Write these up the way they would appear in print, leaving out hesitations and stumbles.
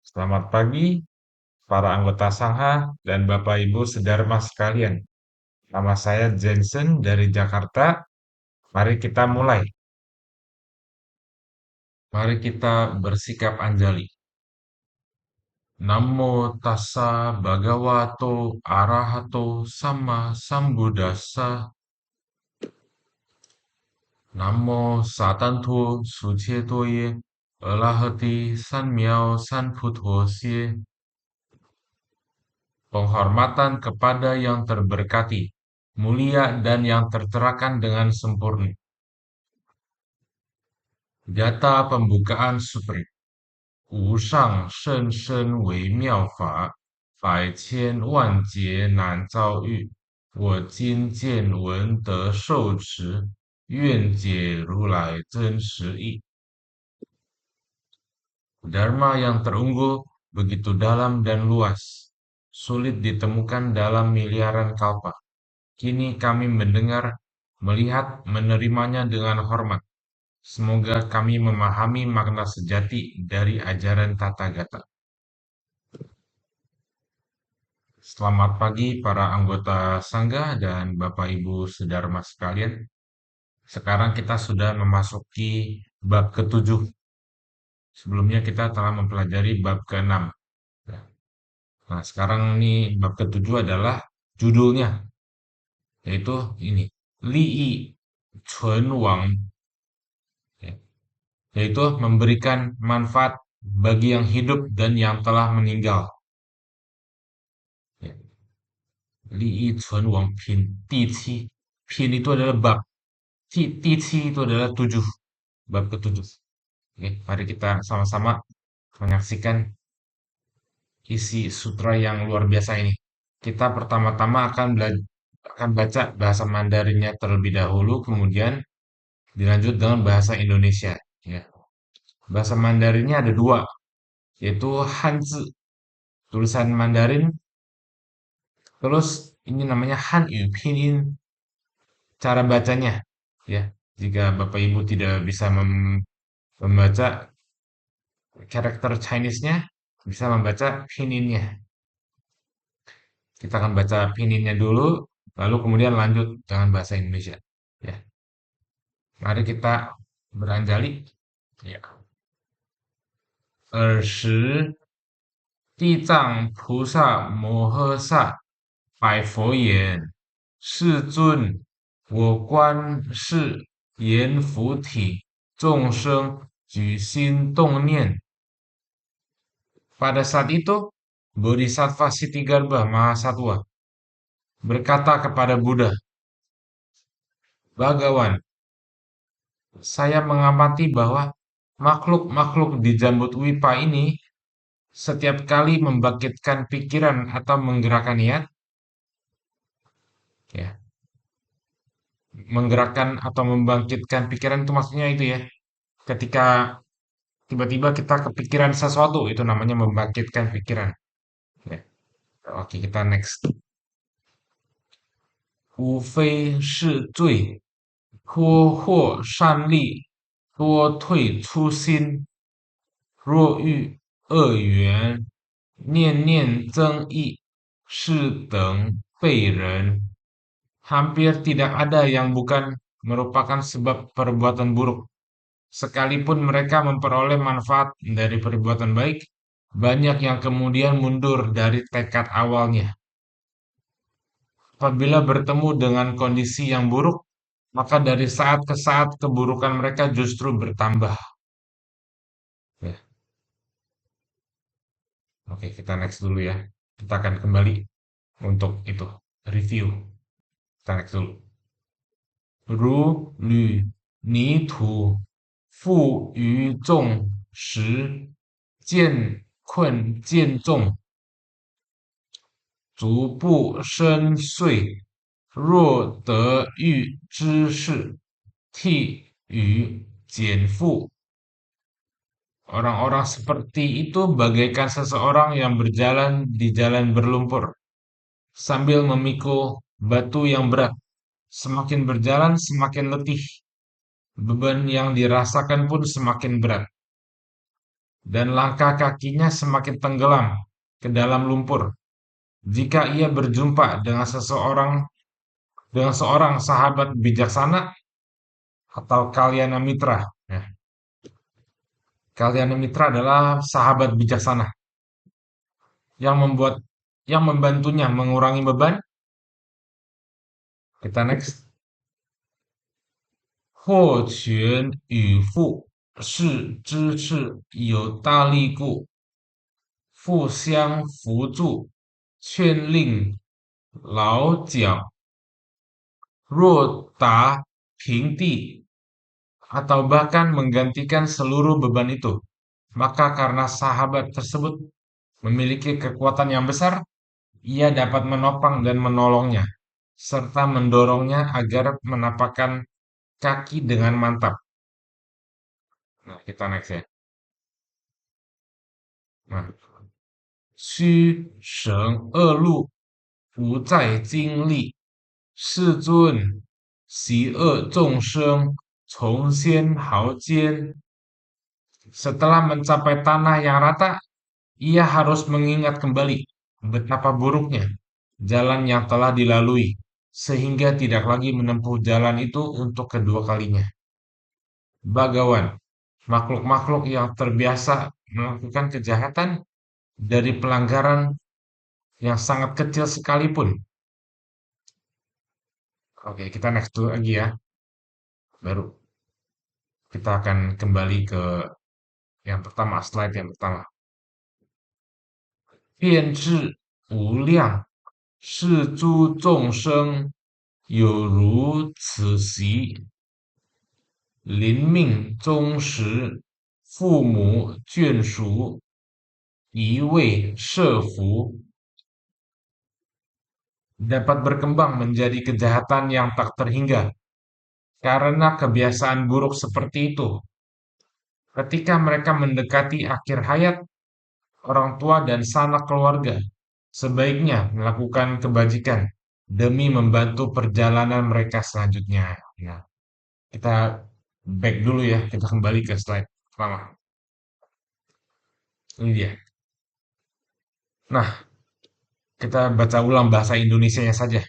Selamat pagi, para anggota Sangha dan Bapak Ibu Sedharma sekalian. Nama saya Jensen dari Jakarta. Mari kita mulai. Mari kita bersikap anjali. Namo tassa bhagavato arahato sama sambuddhassa. Namo satantu sucetoye elahati sanmiao sanputhosie. Penghormatan kepada yang terberkati, mulia dan yang tercerahkan dengan sempurna. Data pembukaan Supreme. 无上甚深微妙法，百千万劫难遭遇。我今见闻得受持，愿解如来真实义。Dharma yang terunggul begitu dalam dan luas, sulit ditemukan dalam miliaran kalpa. Kini kami mendengar, melihat, menerimanya dengan hormat. Semoga kami memahami makna sejati dari ajaran Tathagata. Selamat pagi para anggota Sangga dan Bapak Ibu Sedharma sekalian. Sekarang kita sudah memasuki bab ketujuh. Sebelumnya kita telah mempelajari bab keenam. Nah, sekarang ini bab ketujuh adalah judulnya, yaitu ini, Li'i Chun Wang, ya, yaitu memberikan manfaat bagi yang hidup dan yang telah meninggal. Ya, Li'i Chun Wang Pin, Tici. Pin itu adalah bab. Tici itu adalah tujuh, bab ketujuh. Oke, mari kita sama-sama menyaksikan isi sutra yang luar biasa ini. Kita pertama-tama akan baca bahasa Mandarinnya terlebih dahulu, kemudian dilanjut dengan bahasa Indonesia. Ya. Bahasa Mandarinnya ada dua, yaitu Hanzi, tulisan Mandarin, terus ini namanya Hanyu Pinyin, cara bacanya. Ya, jika Bapak Ibu tidak bisa membaca karakter Chinese-nya, bisa membaca Pinyin-nya. Kita akan baca Pinyin-nya dulu, lalu kemudian lanjut dengan bahasa Indonesia. Ya, mari kita beranjali. Ya. 尔时地藏菩萨摩诃萨白佛言：世尊，我观世阎浮提众生举心动念。Pada saat itu, Bodhisattva Sitigarbha Mahasatwa berkata kepada Buddha, Bhagawan, saya mengamati bahwa makhluk-makhluk di Jambudwipa ini setiap kali membangkitkan pikiran atau menggerakkan niat, ya, menggerakkan atau membangkitkan pikiran itu maksudnya itu ya. Ketika tiba-tiba kita kepikiran sesuatu, itu namanya membangkitkan pikiran. Ya. Oke, kita next. 无非是罪，脱获善利，多退初心。若遇恶缘，念念增益，是等被人. Hampir tidak ada yang bukan merupakan sebab perbuatan buruk. Sekalipun mereka memperoleh manfaat dari perbuatan baik, banyak yang kemudian mundur dari tekad awalnya. Apabila bertemu dengan kondisi yang buruk, maka dari saat ke saat keburukan mereka justru bertambah. Ya, oke, kita next dulu ya. Kita akan kembali untuk itu, review. Kita next dulu. 如履泥土，负于众时，渐困渐重，足不深邃。若得遇之事，替予减负。Orang-orang seperti itu bagaikan seseorang yang berjalan di jalan berlumpur, sambil memikul batu yang berat. Semakin berjalan, semakin letih. Beban yang dirasakan pun semakin berat. dan langkah kakinya semakin tenggelam ke dalam lumpur. Jika ia berjumpa dengan seorang sahabat bijaksana atau kalyana mitra. Ya, kalyana mitra adalah sahabat bijaksana yang membantunya mengurangi beban. Kita next. 或全与父是支持有大力故，互相扶助，劝令老脚。若达平地atau bahkan menggantikan seluruh beban itu, maka karena sahabat tersebut memiliki kekuatan yang besar, ia dapat menopang dan menolongnya, serta mendorongnya agar menapakkan kaki dengan mantap. Nah, kita next ya. Nah, 须省恶路，不再经历。世尊，习恶众生，从先毫间。Setelah mencapai tanah yang rata, ia harus mengingat kembali betapa buruknya jalan yang telah dilalui, sehingga tidak lagi menempuh jalan itu untuk kedua kalinya. Bagawan, makhluk-makhluk yang terbiasa melakukan kejahatan dari pelanggaran yang sangat kecil sekalipun. Oke, kita next dulu lagi ya. Baru kita akan kembali ke yang pertama, slide yang pertama. 变质无量，是诸众生有如此习，临命终时，父母眷属，一味设伏，dapat berkembang menjadi kejahatan yang tak terhingga karena kebiasaan buruk seperti itu. Ketika mereka mendekati akhir hayat, orang tua dan sanak keluarga sebaiknya melakukan kebajikan demi membantu perjalanan mereka selanjutnya. Ya, kita back dulu ya, kita kembali ke slide pertama. Ini dia. Nah, kita baca ulang bahasa Indonesianya saja.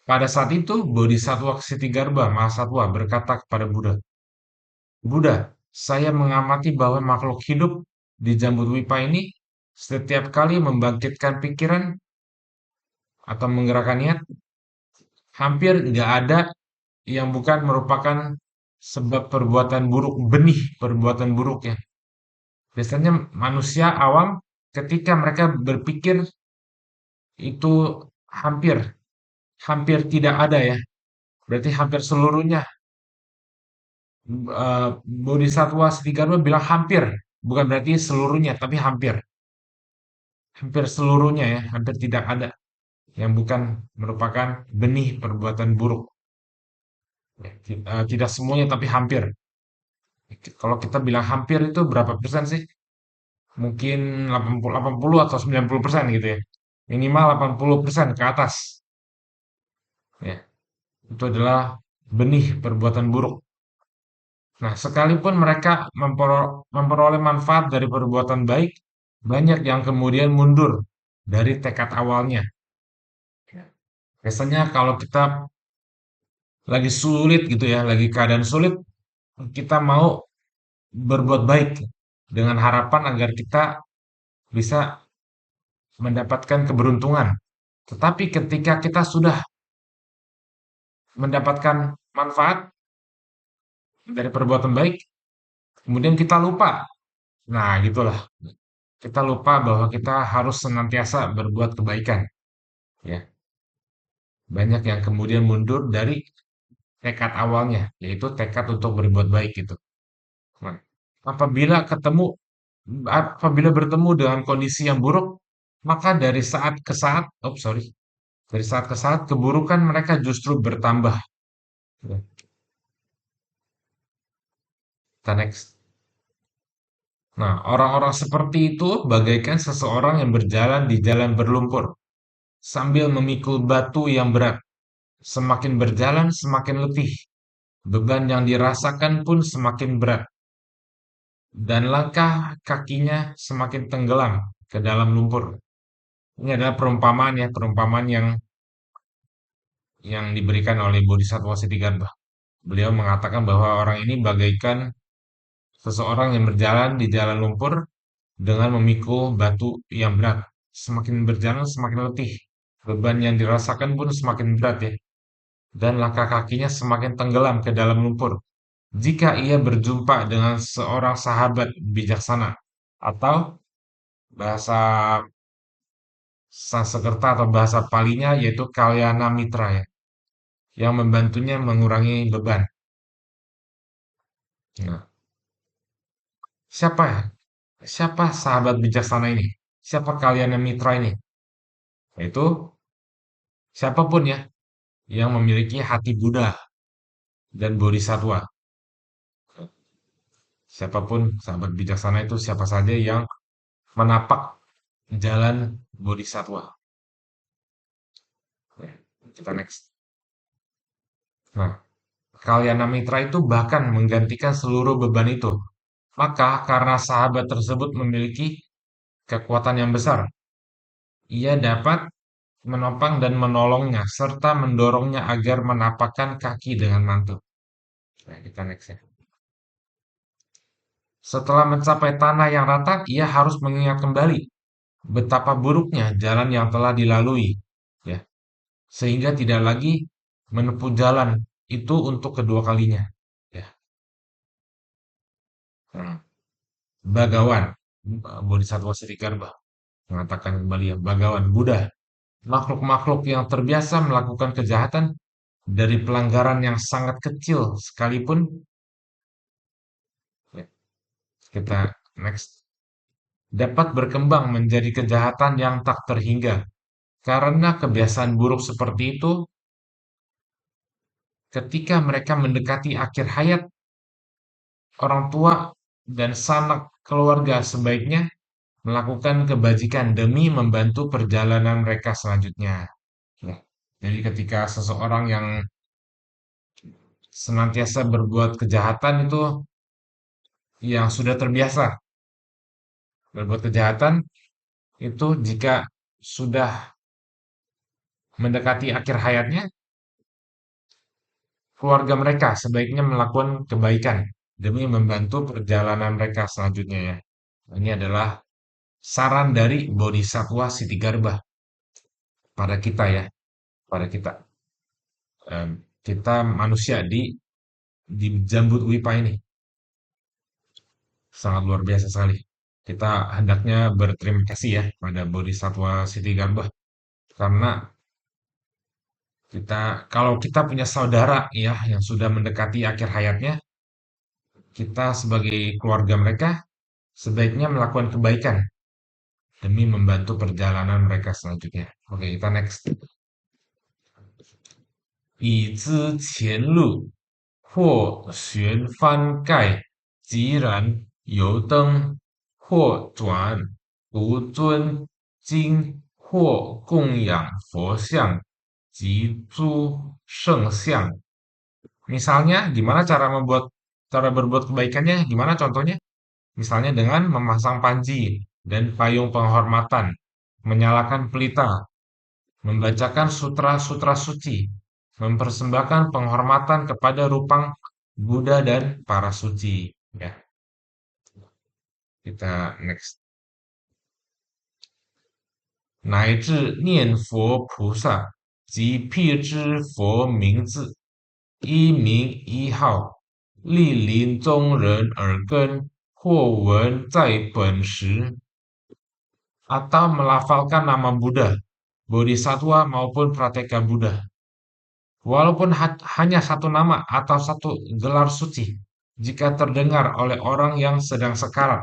Pada saat itu, Bodhisattva Ksitigarbha Mahasatwa berkata kepada Buddha, Buddha, saya mengamati bahwa makhluk hidup di Jambudwipa ini setiap kali membangkitkan pikiran atau menggerakkan niat, hampir nggak ada yang bukan merupakan sebab perbuatan buruk, benih perbuatan buruk ya. Biasanya manusia awam ketika mereka berpikir itu hampir, hampir tidak ada ya. Berarti hampir seluruhnya. Bodhisattva Ksitigarbha bilang hampir, bukan berarti seluruhnya, tapi hampir. Hampir seluruhnya ya, hampir tidak ada yang bukan merupakan benih perbuatan buruk. Ya, tidak semuanya, tapi hampir. Kalau kita bilang hampir itu berapa persen sih? Mungkin 80 atau 90% gitu ya. Minimal 80% ke atas. Ya, itu adalah benih perbuatan buruk. Nah, sekalipun mereka memperoleh manfaat dari perbuatan baik, banyak yang kemudian mundur dari tekad awalnya. Biasanya kalau kita lagi sulit gitu ya, lagi keadaan sulit, kita mau berbuat baik dengan harapan agar kita bisa mendapatkan keberuntungan. Tetapi ketika kita sudah mendapatkan manfaat dari perbuatan baik, kemudian kita lupa. Nah, gitulah. Kita lupa bahwa kita harus senantiasa berbuat kebaikan. Ya, banyak yang kemudian mundur dari tekad awalnya, yaitu tekad untuk berbuat baik gitu. Nah, apabila ketemu, apabila bertemu dengan kondisi yang buruk, maka dari saat ke saat, oh sorry, dari saat ke saat keburukan mereka justru bertambah. Ya, kita next. Nah, orang-orang seperti itu bagaikan seseorang yang berjalan di jalan berlumpur sambil memikul batu yang berat. Semakin berjalan, semakin letih. Beban yang dirasakan pun semakin berat. dan langkah kakinya semakin tenggelam ke dalam lumpur. Ini adalah perumpamaan ya, perumpamaan yang diberikan oleh Bodhisattva Siddhikarta. Beliau mengatakan bahwa orang ini bagaikan seseorang yang berjalan di jalan lumpur dengan memikul batu yang berat. Semakin berjalan semakin letih. Beban yang dirasakan pun semakin berat ya. Dan langkah kakinya semakin tenggelam ke dalam lumpur. Jika ia berjumpa dengan seorang sahabat bijaksana atau bahasa Sanskerta atau bahasa Palinya yaitu Kalyana Mitra ya, yang membantunya mengurangi beban. Nah, siapa ya? Siapa sahabat bijaksana ini? Siapa Kalyana Mitra ini? Yaitu siapapun ya yang memiliki hati Buddha dan Bodhisattva. Siapapun sahabat bijaksana itu siapa saja yang menapak jalan Bodhisattva. Ya, kita next. Nah, Kalyana Mitra itu bahkan menggantikan seluruh beban itu. Maka karena sahabat tersebut memiliki kekuatan yang besar, ia dapat menopang dan menolongnya serta mendorongnya agar menapakkan kaki dengan mantul. Nah, kita next ya. Setelah mencapai tanah yang rata, ia harus mengingat kembali betapa buruknya jalan yang telah dilalui, ya, sehingga tidak lagi menempuh jalan itu untuk kedua kalinya. Ya. Nah, Bagawan, Bodhisattva Sri mengatakan kembali ya, Bagawan Buddha, makhluk-makhluk yang terbiasa melakukan kejahatan dari pelanggaran yang sangat kecil sekalipun, ya, kita next, dapat berkembang menjadi kejahatan yang tak terhingga. Karena kebiasaan buruk seperti itu, ketika mereka mendekati akhir hayat, orang tua dan sanak keluarga sebaiknya melakukan kebajikan demi membantu perjalanan mereka selanjutnya. Ya. Jadi ketika seseorang yang senantiasa berbuat kejahatan itu yang sudah terbiasa berbuat kejahatan itu jika sudah mendekati akhir hayatnya, keluarga mereka sebaiknya melakukan kebaikan demi membantu perjalanan mereka selanjutnya ya. Ini adalah saran dari Bodhisattva Siddhigarbha pada kita ya, pada kita. Kita manusia di Jambut Wipa ini sangat luar biasa sekali. Kita hendaknya berterima kasih ya pada Bodhisattva Siddhigarbha karena kalau kita punya saudara ya yang sudah mendekati akhir hayatnya, kita sebagai keluarga mereka sebaiknya melakukan kebaikan demi membantu perjalanan mereka selanjutnya. Oke, kita next. 已知前路，或旋翻盖，即然油灯；或转独尊经，或供养佛像及诸圣像。Misalnya, gimana cara berbuat kebaikannya? Gimana contohnya? Misalnya dengan memasang panji dan payung penghormatan, menyalakan pelita, membacakan sutra-sutra suci, mempersembahkan penghormatan kepada rupang Buddha dan para suci. Ya, kita next. 乃至念佛菩萨及辟支佛名字，一名一号，莅临众人耳根，或闻在本时，atau melafalkan nama Buddha, Bodhisattva maupun Prateka Buddha. Walaupun hanya satu nama atau satu gelar suci, jika terdengar oleh orang yang sedang sekarat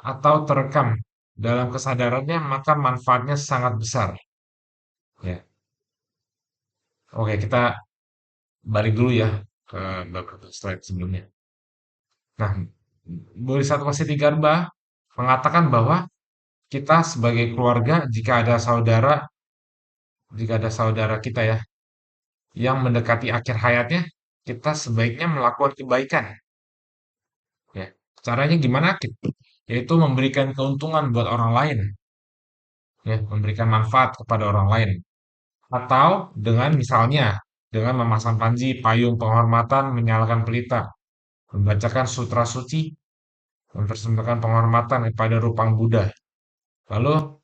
atau terekam dalam kesadarannya, maka manfaatnya sangat besar. Ya. Oke, kita balik dulu ya ke beberapa slide sebelumnya. Nah, Bodhisattva Siddhigarbha mengatakan bahwa kita sebagai keluarga, jika ada saudara kita ya, yang mendekati akhir hayatnya, kita sebaiknya melakukan kebaikan. Ya. Caranya gimana? Yaitu memberikan keuntungan buat orang lain, ya, memberikan manfaat kepada orang lain. Atau dengan misalnya dengan memasang panji, payung penghormatan, menyalakan pelita, membacakan sutra suci, mempersembahkan penghormatan kepada rupang Buddha. Lalu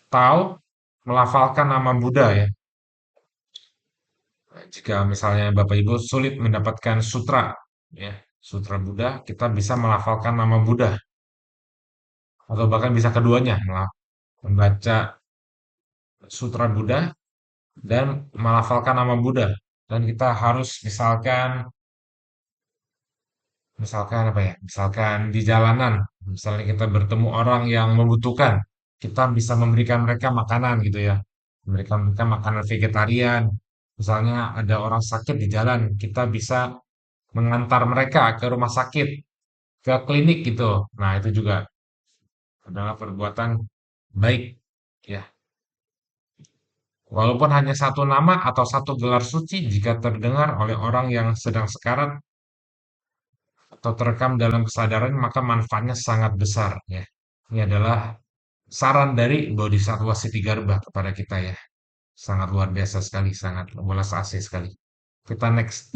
atau melafalkan nama Buddha ya. Jika misalnya Bapak Ibu sulit mendapatkan sutra ya, sutra Buddha, kita bisa melafalkan nama Buddha atau bahkan bisa keduanya, membaca sutra Buddha dan melafalkan nama Buddha. Dan kita harus misalkan apa ya? Misalkan di jalanan, misalnya kita bertemu orang yang membutuhkan, kita bisa memberikan mereka makanan gitu ya. Memberikan mereka makanan vegetarian. Misalnya ada orang sakit di jalan, kita bisa mengantar mereka ke rumah sakit, ke klinik gitu. Nah, itu juga adalah perbuatan baik ya. Walaupun hanya satu nama atau satu gelar suci, jika terdengar oleh orang yang sedang sekarat atau terekam dalam kesadaran, maka manfaatnya sangat besar ya. Ini adalah saran dari Bodhisattva Sitigarbha kepada kita ya. Sangat luar biasa sekali, sangat welas asih sekali. Kita next.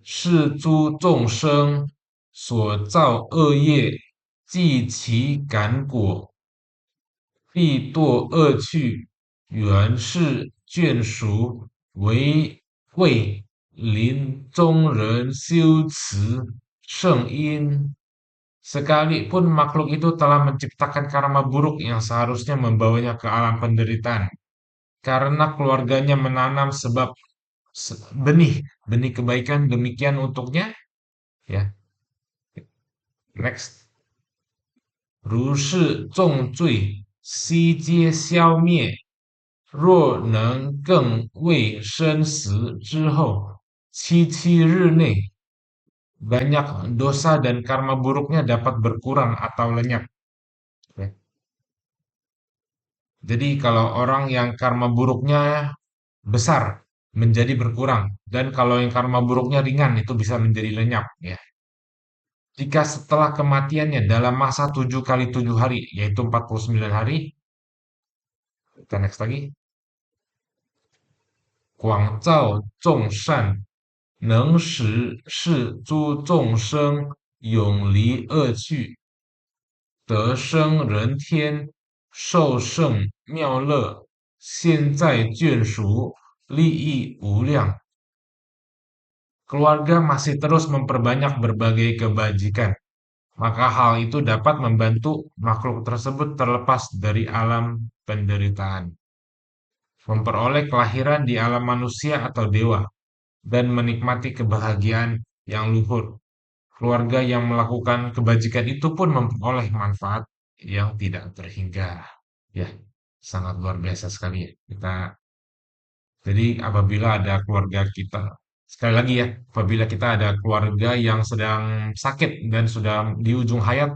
是诸众生所造恶业，即其感果，必堕恶趣，原是眷属，为临终人修持圣因。Sekalipun makhluk itu telah menciptakan karma buruk yang seharusnya membawanya ke alam penderitaan, karena keluarganya menanam sebab benih benih kebaikan demikian untuknya, ya. Next. 如是重罪悉皆消灭，若能更为生死之后7日内 banyak dosa dan karma buruknya dapat berkurang atau lenyap. Ya. Jadi kalau orang yang karma buruknya besar menjadi berkurang dan kalau yang karma buruknya ringan itu bisa menjadi lenyap. Ya. Jika setelah kematiannya dalam masa 7 kali 7 hari yaitu 49 hari, kita next lagi. 广造众善，能使是诸众生永离恶趣，得生人天，受胜妙乐，现在眷属，利益无量。Keluarga masih terus memperbanyak berbagai kebajikan, maka hal itu dapat membantu makhluk tersebut terlepas dari alam penderitaan, memperoleh kelahiran di alam manusia atau dewa, dan menikmati kebahagiaan yang luhur. Keluarga yang melakukan kebajikan itu pun memperoleh manfaat yang tidak terhingga. Ya, sangat luar biasa sekali ya. Jadi apabila ada keluarga kita, sekali lagi ya, apabila kita ada keluarga yang sedang sakit dan sudah di ujung hayat,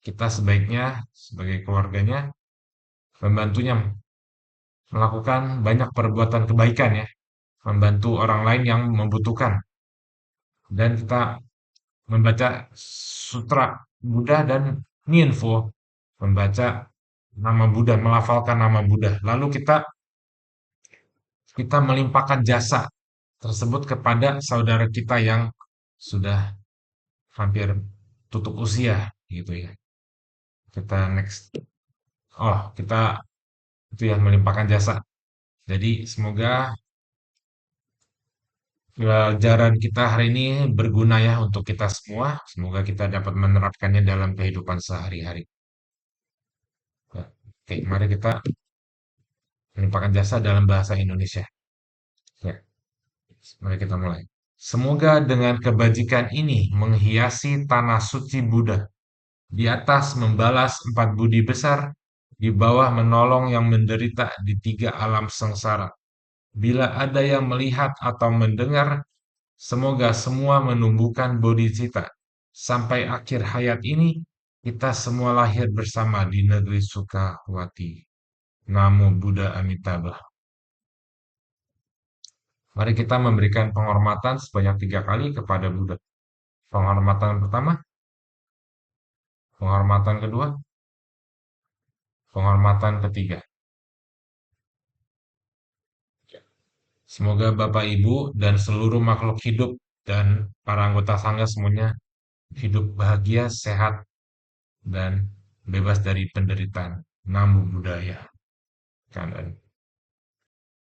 kita sebaiknya sebagai keluarganya membantunya melakukan banyak perbuatan kebaikan ya, membantu orang lain yang membutuhkan. Dan kita membaca sutra Buddha dan Nianfo, membaca nama Buddha, melafalkan nama Buddha. Lalu kita melimpahkan jasa tersebut kepada saudara kita yang sudah hampir tutup usia gitu ya. Kita next. Oh, kita itu ya melimpahkan jasa. Jadi semoga pelajaran kita hari ini berguna ya untuk kita semua. Semoga kita dapat menerapkannya dalam kehidupan sehari-hari. Ya. Oke, mari kita melimpahkan jasa dalam bahasa Indonesia. Ya, mari kita mulai. Semoga dengan kebajikan ini menghiasi tanah suci Buddha. Di atas membalas 4 budi besar, di bawah menolong yang menderita di 3 alam sengsara. Bila ada yang melihat atau mendengar, semoga semua menumbuhkan bodhicitta. Sampai akhir hayat ini, kita semua lahir bersama di negeri Sukawati. Namo Buddha Amitabha. Mari kita memberikan penghormatan sebanyak 3 kali kepada Buddha. Penghormatan pertama, penghormatan kedua, penghormatan ketiga. Semoga Bapak Ibu dan seluruh makhluk hidup dan para anggota sangga semuanya hidup bahagia, sehat, dan bebas dari penderitaan. Namo Buddhaya. Kandan.